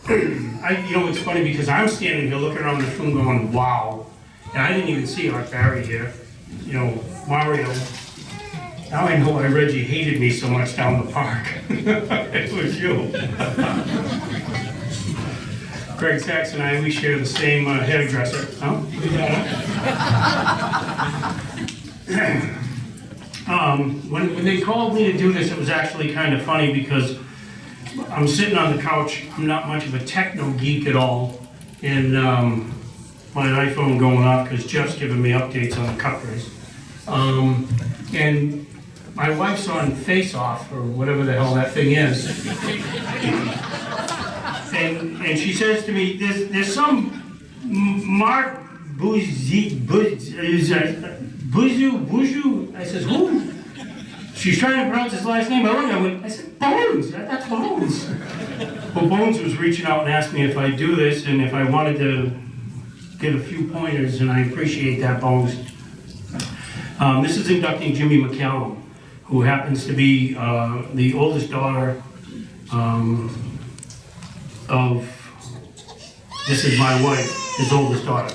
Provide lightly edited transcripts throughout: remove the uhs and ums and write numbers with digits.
It's funny because I'm standing here looking around the room going, wow. And I didn't even see Art Barry here. Mario. Now I know why Reggie hated me so much down the park. It was you. Greg Sachs and I, we share the same hairdresser. Huh? When they called me to do this, it was actually kind of funny because I'm sitting on the couch. I'm not much of a techno geek at all. And my iPhone going off because Jeff's giving me updates on the cup race. And my wife's on Face Off, or whatever the hell that thing is. And she says to me, there's some Mark Buju. I says, who? She's trying to pronounce his last name. I said, Bones. That's Bones. Well, Bones was reaching out and asked me if I do this and if I wanted to get a few pointers, and I appreciate that, Bones. This is inducting Jimmy McCallum, who happens to be the oldest daughter this is my wife, his oldest daughter.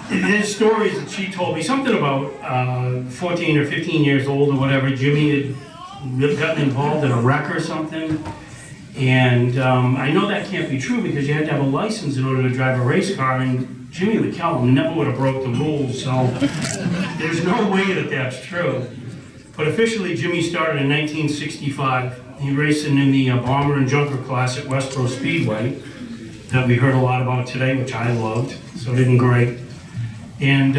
There's stories that she told me, something about 14 or 15 years old or whatever, Jimmy had gotten involved in a wreck or something. And I know that can't be true because you had to have a license in order to drive a race car, and Jimmy McCallum never would have broke the rules, so there's no way that that's true. But officially, Jimmy started in 1965. He racing in the bomber and junker class at Westboro Speedway that we heard a lot about today, which I loved, so it did great. And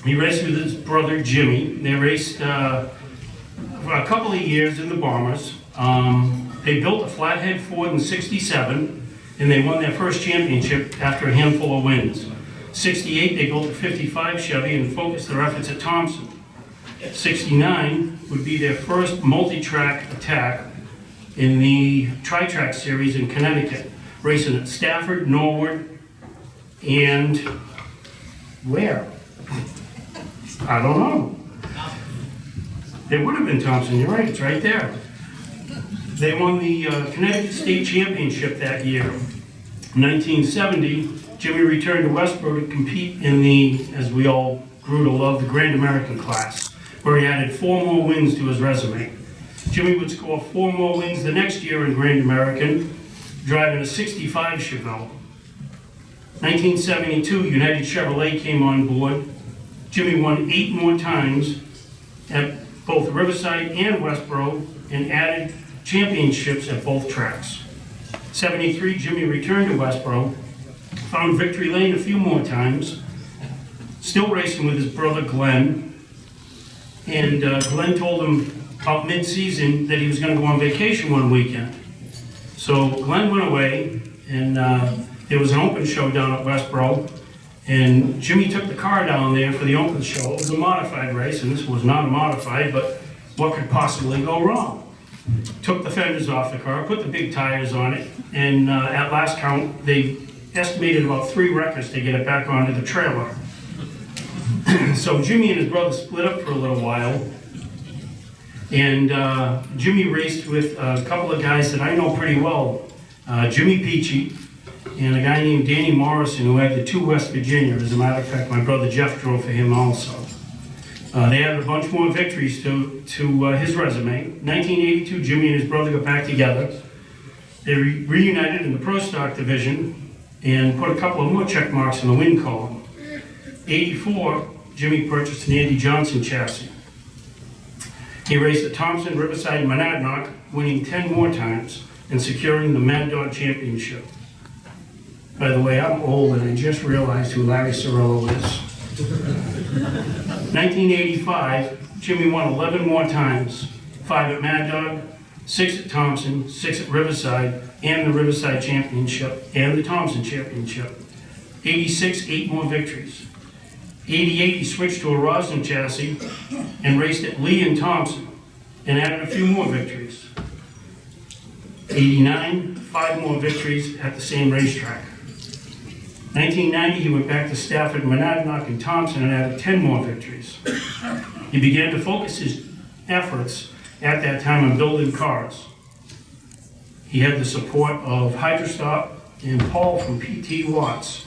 he raced with his brother Jimmy. They raced for a couple of years in the bombers. They built a flathead Ford in '67, and they won their first championship after a handful of wins. '68, they built a '55 Chevy and focused their efforts at Thompson. '69 would be their first multi-track attack in the Tri-Track Series in Connecticut, racing at Stafford, Norwood, and where? I don't know. It would have been Thompson, you're right, it's right there. They won the Connecticut State Championship that year. In 1970, Jimmy returned to Westboro to compete in the, as we all grew to love, the Grand American class, where he added 4 more wins to his resume. Jimmy would score 4 more wins the next year in Grand American, driving a '65 Chevelle. 1972, United Chevrolet came on board. Jimmy won 8 more times at both Riverside and Westboro and added championships at both tracks. '73, Jimmy returned to Westboro, found victory lane a few more times, still racing with his brother Glenn. And Glenn told him about mid-season that he was going to go on vacation one weekend. So Glenn went away, and there was an open show down at Westboro, and Jimmy took the car down there for the open show. It was a modified race, and this was not a modified, but what could possibly go wrong? Took the fenders off the car, put the big tires on it, and at last count, they estimated about 3 wreckers to get it back onto the trailer. So Jimmy and his brother split up for a little while, and Jimmy raced with a couple of guys that I know pretty well, Jimmy Peachy and a guy named Danny Morrison, who had the 2 West Virginia. As a matter of fact, my brother Jeff drove for him also. They added a bunch more victories to his resume. 1982, Jimmy and his brother got back together. They reunited in the Pro Stock division and put a couple of more check marks in the win column. '84, Jimmy purchased an Andy Johnson chassis. He raced at Thompson, Riverside, and Monadnock, winning 10 more times and securing the Mad Dog Championship. By the way, I'm old and I just realized who Larry Cirillo is. 1985, Jimmy won 11 more times, 5 at Mad Dog, 6 at Thompson, 6 at Riverside, and the Riverside Championship, and the Thompson Championship. '86, 8 more victories. '88, he switched to a Roslyn chassis and raced at Lee and Thompson and added a few more victories. '89, 5 more victories at the same racetrack. 1990, he went back to Stafford, Monadnock, and Thompson and added 10 more victories. He began to focus his efforts at that time on building cars. He had the support of Hydrostop and Paul from PT Watts.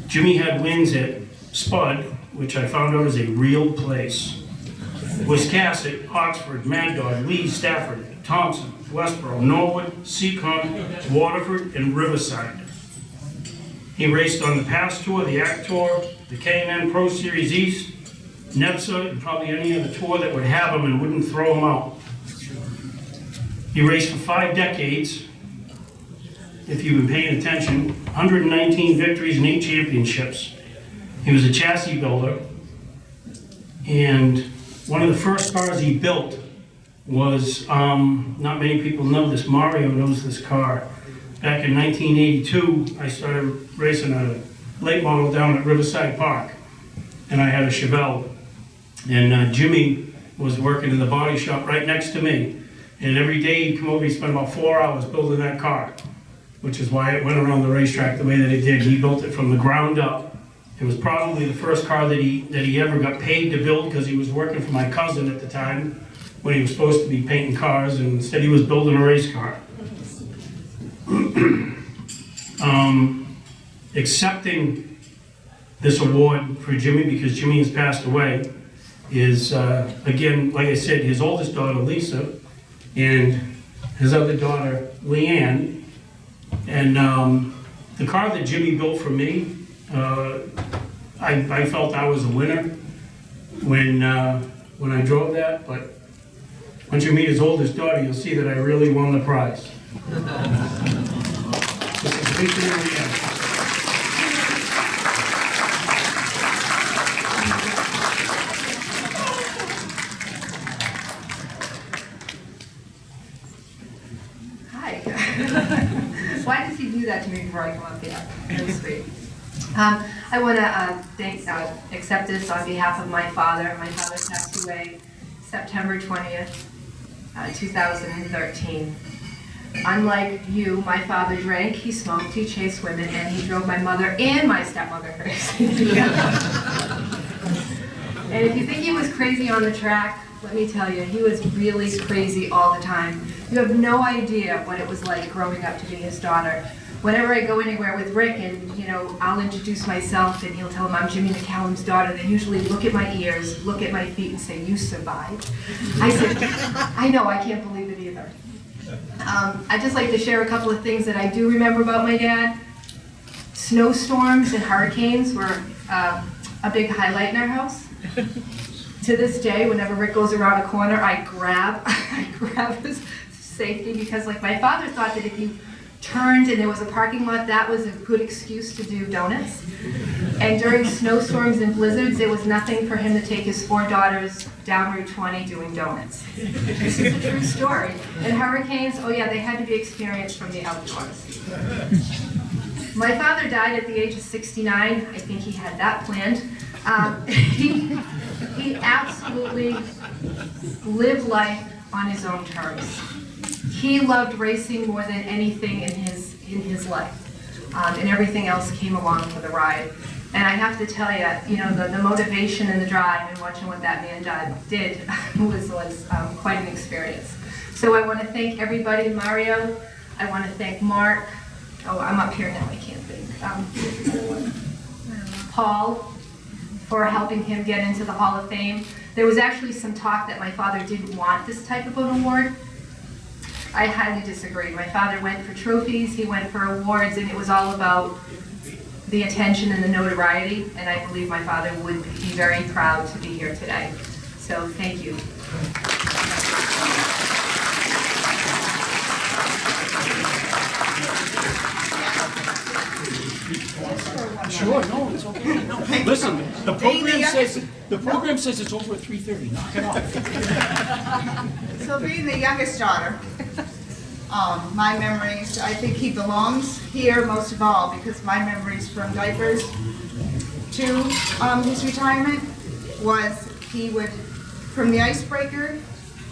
Jimmy had wins at Spud, which I found out is a real place. Wiscasset, Oxford, Mad Dog, Lee, Stafford, Thompson, Westboro, Norwood, Seacon, Waterford, and Riverside. He raced on the Pass Tour, the ACT Tour, the K&N Pro Series East, NEPSA, and probably any other tour that would have him and wouldn't throw him out. He raced for 5 decades, if you've been paying attention, 119 victories and 8 championships. He was a chassis builder, and one of the first cars he built was, not many people know this, Mario knows this car. Back in 1982, I started racing a late model down at Riverside Park, and I had a Chevelle. And Jimmy was working in the body shop right next to me. And every day he'd come over, he'd spend about 4 hours building that car, which is why it went around the racetrack the way that it did. He built it from the ground up. It was probably the first car that he ever got paid to build, because he was working for my cousin at the time when he was supposed to be painting cars, and instead he was building a race car. Accepting this award for Jimmy, because Jimmy has passed away, is, again, like I said, his oldest daughter, Lisa, and his other daughter, Leanne. And the car that Jimmy built for me, I felt I was a winner when I drove that, but once you meet his oldest daughter, you'll see that I really won the prize. This is Lisa and Leanne. Why does he do that to me before I come up here? Really sweet. I want to accept this on behalf of my father. My father passed away September 20th, 2013. Unlike you, my father drank, he smoked, he chased women, and he drove my mother and my stepmother crazy. And if you think he was crazy on the track, let me tell you, he was really crazy all the time. You have no idea what it was like growing up to be his daughter. Whenever I go anywhere with Rick and, I'll introduce myself and he'll tell him I'm Jimmy McCallum's daughter, they usually look at my ears, look at my feet and say, "You survived?" I said, "I know, I can't believe it either." I'd just like to share a couple of things that I do remember about my dad. Snowstorms and hurricanes were a big highlight in our house. To this day, whenever Rick goes around a corner, I grab his safety, because like my father thought that if you turned and there was a parking lot, that was a good excuse to do donuts. And during snowstorms and blizzards, there was nothing for him to take his 4 daughters down Route 20 doing donuts. This is a true story. And hurricanes, oh yeah, they had to be experienced from the outdoors. My father died at the age of 69. I think he had that planned. He absolutely lived life on his own terms. He loved racing more than anything in his life, and everything else came along for the ride. And I have to tell you, the motivation and the drive and watching what that man did was quite an experience. So I want to thank everybody, Mario. I want to thank Mark. Oh, I'm up here now, I can't think. Paul, for helping him get into the Hall of Fame. There was actually some talk that my father didn't want this type of an award. I highly disagree. My father went for trophies, he went for awards, and it was all about the attention and the notoriety, and I believe my father would be very proud to be here today. So thank you. Sure, no, it's okay. No. Listen, the program says it's over at 3:30. Knock it off. So being the youngest daughter, my memories, I think he belongs here most of all, because my memories from diapers to his retirement was he would, from the icebreaker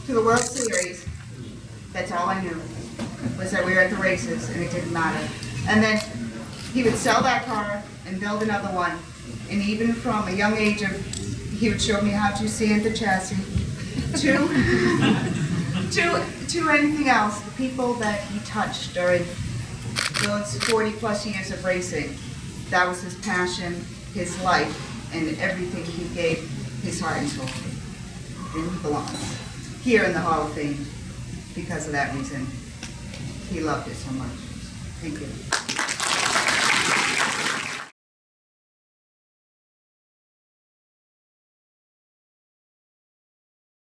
to the World Series, that's all I knew, was that we were at the races and it didn't matter. And then he would sell that car and build another one. And even from a young age he would show me how to sand the chassis, to anything else, the people that he touched during those 40-plus years of racing, that was his passion, his life, and everything he gave his heart and soul to. And he belongs here in the Hall of Fame because of that reason. He loved it so much. Thank you.